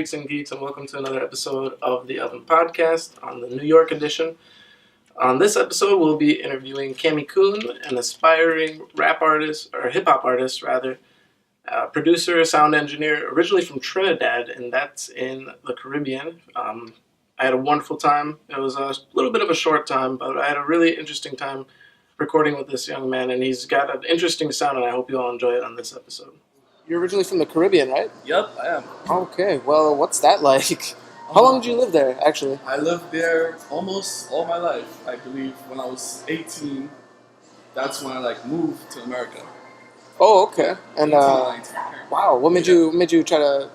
freaks and geeks, and welcome to another episode of the Oven Podcast on the New York edition. On this episode, we'll be interviewing Cammy-Kun, an aspiring rap artist, or hip-hop artist, rather, producer, sound engineer, originally from Trinidad, and that's in the Caribbean. I had a wonderful time. It was a little bit of a short time, but I had a really interesting time recording with this young man, and he's got an interesting sound, and I hope you all enjoy it on this episode. You're originally from the Caribbean, right? Yep, I am. Okay, well, what's that like? How long did you live there, actually? I lived there almost all my life. I believe when I was 18, that's when I moved to America. Oh, okay. And 18, 19. wow, what made you try to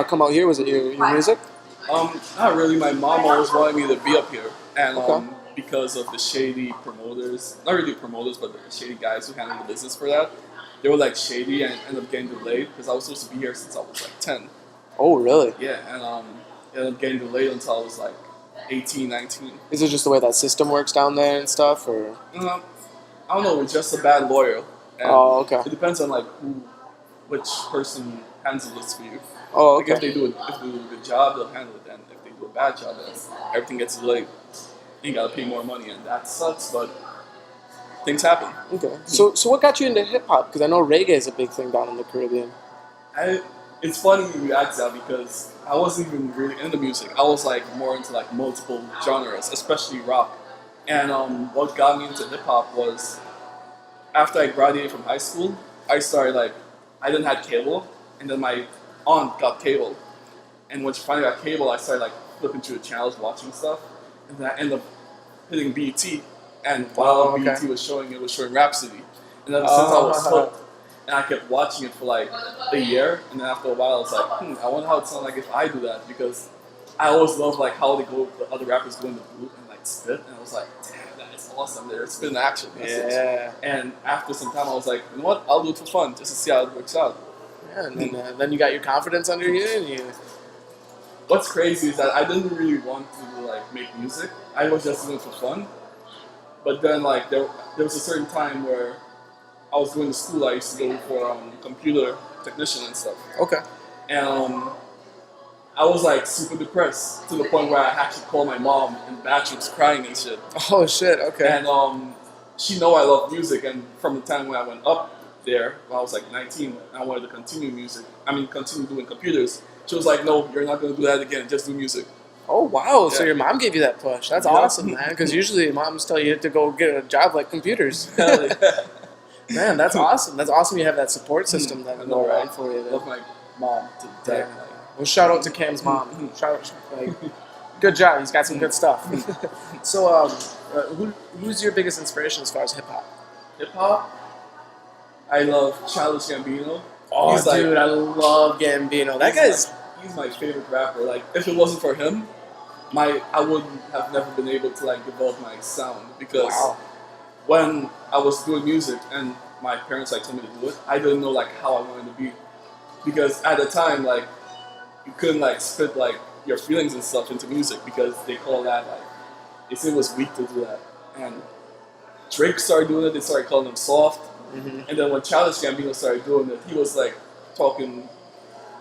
come out here? Was it your music? Not really. My mom always wanted me to be up here, and Okay. because of the shady promoters, not really promoters, but the shady guys who handled the business for that, they were shady and ended up getting delayed because I was supposed to be here since I was 10. Oh, really? Yeah, and it ended up getting delayed until I was 18, 19. Is it just the way that system works down there and stuff, or? I don't know. It's just a bad lawyer. And Oh, okay. It depends on which person handles this for you. Oh, okay. If they do a good job, they'll handle it. And if they do a bad job, then everything gets delayed. You gotta pay more money, and that sucks. But things happen. Okay. So what got you into hip hop? Because I know reggae is a big thing down in the Caribbean. It's funny you ask that because I wasn't even really into music. I was more into multiple genres, especially rock. And what got me into hip hop was after I graduated from high school, I started I didn't have cable, and then my aunt got cable. And when she finally got cable, I started flipping through the channels, watching stuff, and then I ended up hitting BET. And while BET was showing Rhapsody, and then since I was hooked, and I kept watching it for a year, and then after a while, I was I wonder how it sounds if I do that, because I always love how the other rappers go in the booth and spit, and I was damn, that is awesome. They're spitting action message. Yeah. And after some time, I was you know what? I'll do it for fun, just to see how it works out. Yeah, and then you got your confidence under you, and you. What's crazy is that I didn't really want to make music. I was just doing it for fun. But then there was a certain time where I was going to school. I used to go for computer technician and stuff. Okay. And I was super depressed to the point where I actually called my mom in bathrooms crying and shit. Oh shit. Okay. And she know I love music, and from the time when I went up there, when I was 19, I wanted to continue continue doing computers. She was no, you're not going to do that again. Just do music. Oh wow! Yeah. So your mom gave you that push. That's awesome, man. Because usually moms tell you to go get a job like computers. Man, that's awesome. That's awesome. You have that support system that I know, go right? on for you. I love my mom to death. Yeah. Well, shout out to Cam's mom. Good job. He's got some good stuff. So, who's your biggest inspiration as far as hip hop? Hip hop. I love Childish Gambino. Oh, He's dude, I love Gambino. That guy's. He's my favorite rapper. If it wasn't for him, I wouldn't have never been able to develop my sound, because when I was doing music and my parents told me to do it, I didn't know how I wanted to be, because at the time you couldn't spit your feelings and stuff into music, because they call that they said it was weak to do that. And Drake started doing it. They started calling him soft. Mm-hmm. And then when Childish Gambino started doing it, he was talking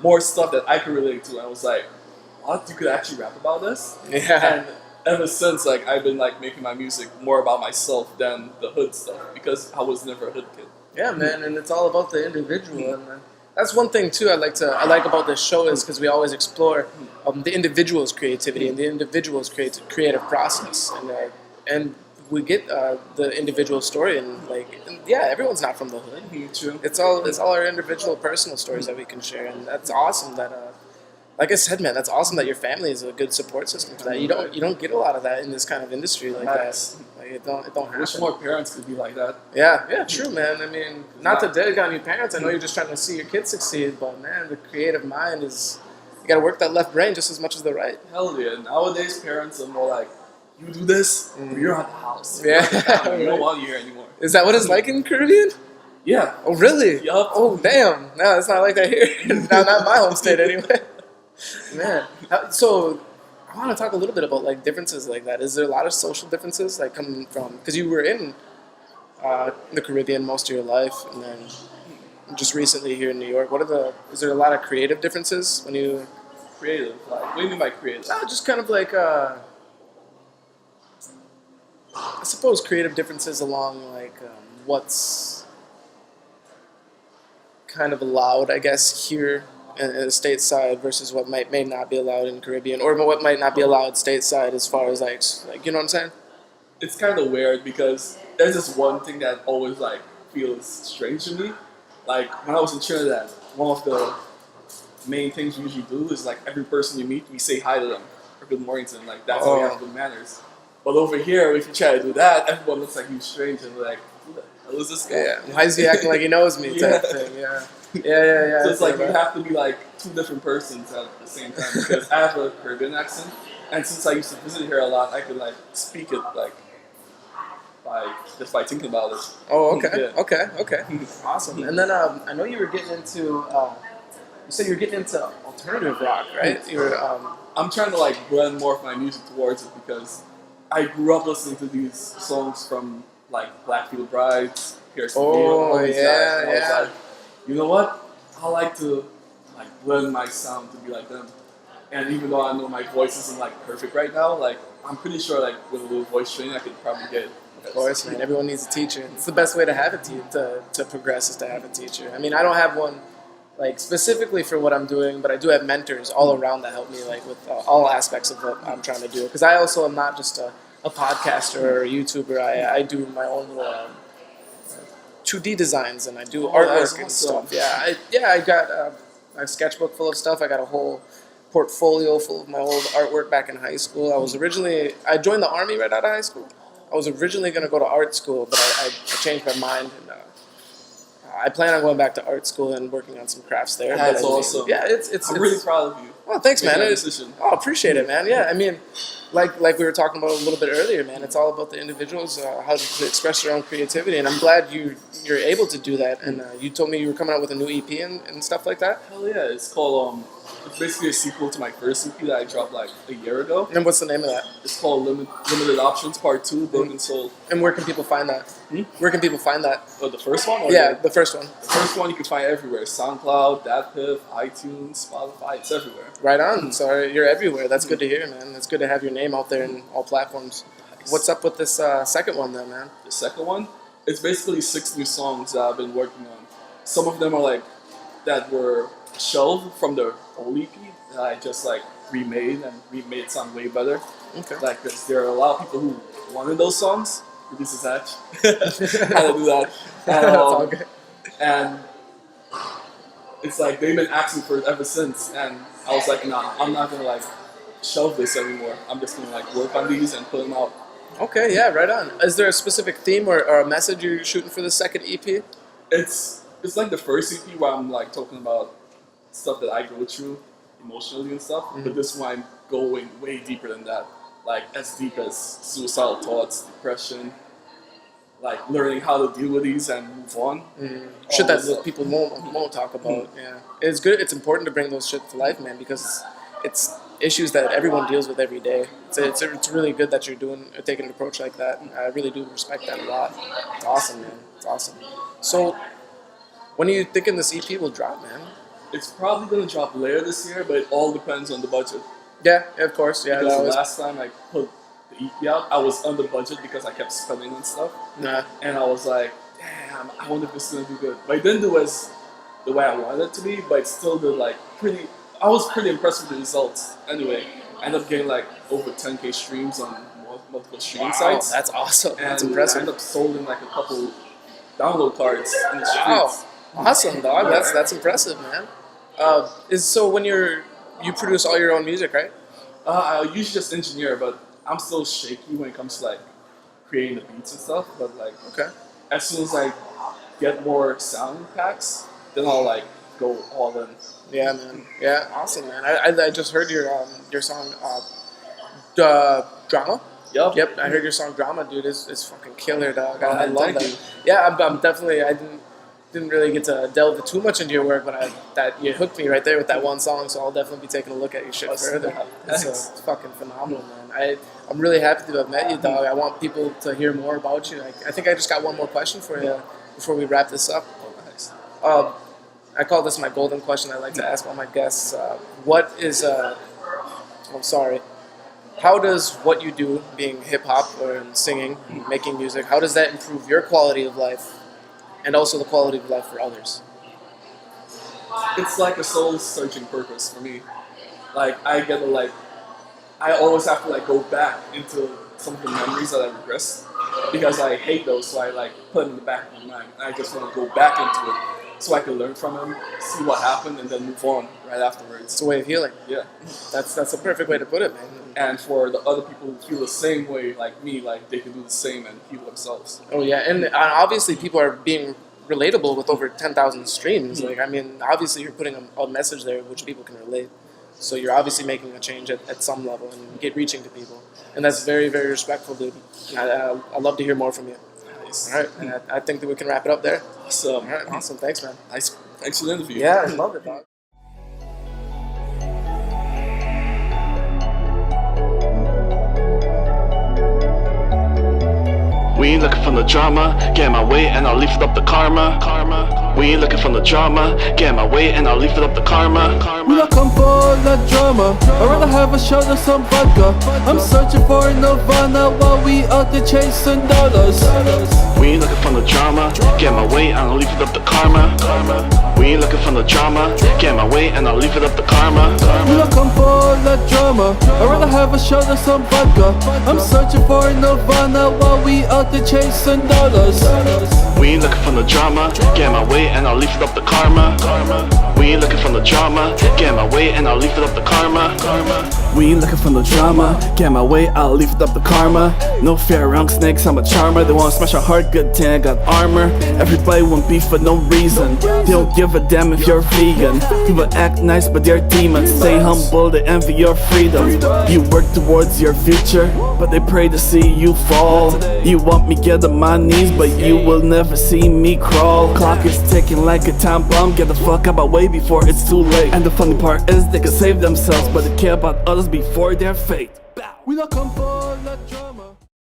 more stuff that I could relate to. I was what? You could actually rap about this? Yeah. And ever since, I've been making my music more about myself than the hood stuff, because I was never a hood kid. Yeah, man, and it's all about the individual, and that's one thing too. I like about this show is because we always explore the individual's creativity and the individual's creative process, and we get the individual story, and everyone's not from the hood. True. It's all our individual personal stories that we can share, and that's awesome. That like I said, man, that's awesome that your family is a good support system for that. You don't get a lot of that in this kind of industry like that. It don't happen. I wish more parents could be like that. Yeah, true, man. I mean, not to dig on your parents. I know you're just trying to see your kids succeed, but man, the creative mind is, you got to work that left brain just as much as the right. Hell yeah. Nowadays, parents are more you do this, or you're at the house. Yeah. You don't want you here anymore. Is that what it's like in Caribbean? Yeah. Oh, really? Yup. Oh, damn. No, it's not like that here. Not in my home state anyway. Man. So, I want to talk a little bit about differences like that. Is there a lot of social differences coming from, because you were in the Caribbean most of your life, and then just recently here in New York? Is there a lot of creative differences when you creative? Like, what do you mean by creative? Just kind of like I suppose creative differences along like what's kind of allowed, I guess, here in the stateside versus what may not be allowed in Caribbean, or what might not be allowed stateside as far as like you know what I'm saying? It's kind of weird because there's this one thing that always like feels strange to me. Like when I was in Trinidad, one of the main things we usually do is like every person you meet, we say hi to them or good morning to them. Like that's how we have good manners. But over here, if you try to do that, everyone looks like you're strange and like, who the hell is this guy? Yeah, why is he acting like he knows me? Type thing. Yeah. So it's like you have to be like two different persons at the same time because I have a Caribbean accent, and since I used to visit here a lot, I could like speak it like by thinking about it. Oh, okay, Yeah. okay, awesome. And then I know you were getting into. You said you were getting into alternative rock, right? You were. I'm trying to like blend more of my music towards it because I grew up listening to these songs from like Blackfield Brides, Pierce Oh, all these guys, and I was yeah. like, you know what? I like to like blend my sound to be like them. And even though I know my voice isn't like perfect right now, like I'm pretty sure like with a little voice training I could probably get it. Of course, man. Everyone needs a teacher. It's the best way to have a to progress is to have a teacher. I mean, I don't have one like specifically for what I'm doing, but I do have mentors all around that help me like with all aspects of what I'm trying to do. Because I also am not just a podcaster or a YouTuber. I do my own little 2D designs and I do artwork and stuff. I got my sketchbook full of stuff. I got a whole portfolio full of my old artwork back in high school. I joined the Army right out of high school. I was originally going to go to art school, but I changed my mind, and I plan on going back to art school and working on some crafts there. That's awesome. Yeah, it's I'm really proud of you. Oh, thanks, man. Decision. Oh, appreciate it, man. Yeah, I mean, like we were talking about a little bit earlier, man. It's all about the individuals, how to express their own creativity, and I'm glad you're able to do that. And you told me you were coming out with a new EP and stuff like that. Hell yeah! It's called it's basically a sequel to my first EP that I dropped like a year ago. And what's the name of that? It's called Limited Options Part 2, Broken Soul. And where can people find that? Where can people find that? Oh, the first one? Or Yeah, the first one. The first one you can find everywhere. SoundCloud, DatPiff, iTunes, Spotify, it's everywhere. Right on. So you're everywhere. That's good to hear, man. It's good to have your name out there in all platforms. Nice. What's up with this second one then, man? The second one? It's basically 6 new songs that I've been working on. Some of them are like, that were shelved from the old EP that I just like remade it sound way better. Okay. Like, cause there are a lot of people who wanted those songs. This is that. How to do that. That's all good. And it's like they've been asking for it ever since, and I was like, nah, I'm not gonna like shelve this anymore. I'm just gonna like work on these and put them out. Okay, yeah, right on. Is there a specific theme or a message you're shooting for the second EP? It's like the first EP where I'm like talking about stuff that I go through emotionally and stuff, but this one I'm going way deeper than that. Like as deep as suicidal thoughts, depression, like learning how to deal with these and move on. Shit that people won't talk about. Yeah, it's good. It's important to bring those shit to life, man, because it's issues that everyone deals with every day. It's really good that you're taking an approach like that. I really do respect that a lot. It's awesome, man. It's awesome. So, when are you thinking this EP will drop, man? It's probably gonna drop later this year, but it all depends on the budget. Yeah, of course. Yeah, because the last time I put the EP out, I was under budget because I kept spending and stuff. Nah. And I was like, damn, I wonder if this is gonna do good. But it didn't do as the way I wanted it to be, but it still did like pretty. I was pretty impressed with the results. Anyway, I ended up getting like over 10K streams on multiple streaming sites. That's awesome. And That's impressive. I ended up selling like a couple download cards in the streets. Wow, awesome, dog. That's impressive, man. So when you produce all your own music, right? I usually just engineer, but I'm still shaky when it comes to like creating the beats and stuff. But like, Okay. as soon as I get more sound packs, then I'll like go all in. Yeah, man. Yeah, awesome, man. I just heard your song, Drama. Yep, I heard your song Drama, dude. It's fucking killer, dog. I love thank that. you. Yeah, I'm definitely. I didn't really get to delve too much into your work, but you hooked me right there with that one song. So I'll definitely be taking a look at your shit further. It's fucking phenomenal, man. I'm really happy to have met you, dog. I want people to hear more about you. I think I just got one more question for you before we wrap this up. Nice. I call this my golden question I like to ask all my guests. How does what you do, being hip hop or singing, making music, how does that improve your quality of life and also the quality of life for others? It's like a soul searching purpose for me. Like I always have to like go back into some of the memories that I regress because I hate those, so I like put it in the back of my mind. I just want to go back into it so I can learn from them, see what happened, and then move on right afterwards. It's a way of healing. Yeah. That's a perfect way to put it, man. And for the other people who feel the same way like me, like they can do the same and heal themselves. Oh yeah, and obviously people are being relatable with over 10,000 streams. Mm-hmm. Like, I mean, obviously you're putting a message there which people can relate. So you're obviously making a change at some level and reaching to people. And that's very, very respectful, dude. I'd love to hear more from you. Nice. All right, and I think that we can wrap it up there. Awesome. All right, awesome. Thanks, man. Nice. Thanks for the interview. Yeah, I love it, dog. We ain't looking for the drama, get in my way and I'll lift up the karma. We ain't looking for the drama, get in my way and I'll lift up the karma. We not come for the drama, I'd rather have a shot of some vodka. I'm searching for nirvana while we out there chasing dollars. We ain't looking for the drama, get in my way and I'll lift up the karma. We ain't looking for the drama, get in my way and I'll lift up the karma. We not come for the drama, I'd rather have a shot of some vodka. I'm searching for nirvana while we out there chasing dollars. We ain't looking for the drama, get in my way and I'll lift up the karma. We ain't looking for the drama, get in my way and I'll lift up the karma. We ain't looking for no drama, get in my way, I'll lift up the karma. No fear around snakes, I'm a charmer. They wanna smash our heart, good thing I got armor. Everybody want beef for no reason, they don't give a damn if you're vegan. People act nice but they're demons, stay humble, they envy your freedom. You work towards your future, but they pray to see you fall. You want me get on my knees, but you will never see me crawl. Clock is ticking like a time bomb, get the fuck out my way before it's too late. And the funny part is they can save themselves, but they care about others before their fate. We not come for the drama.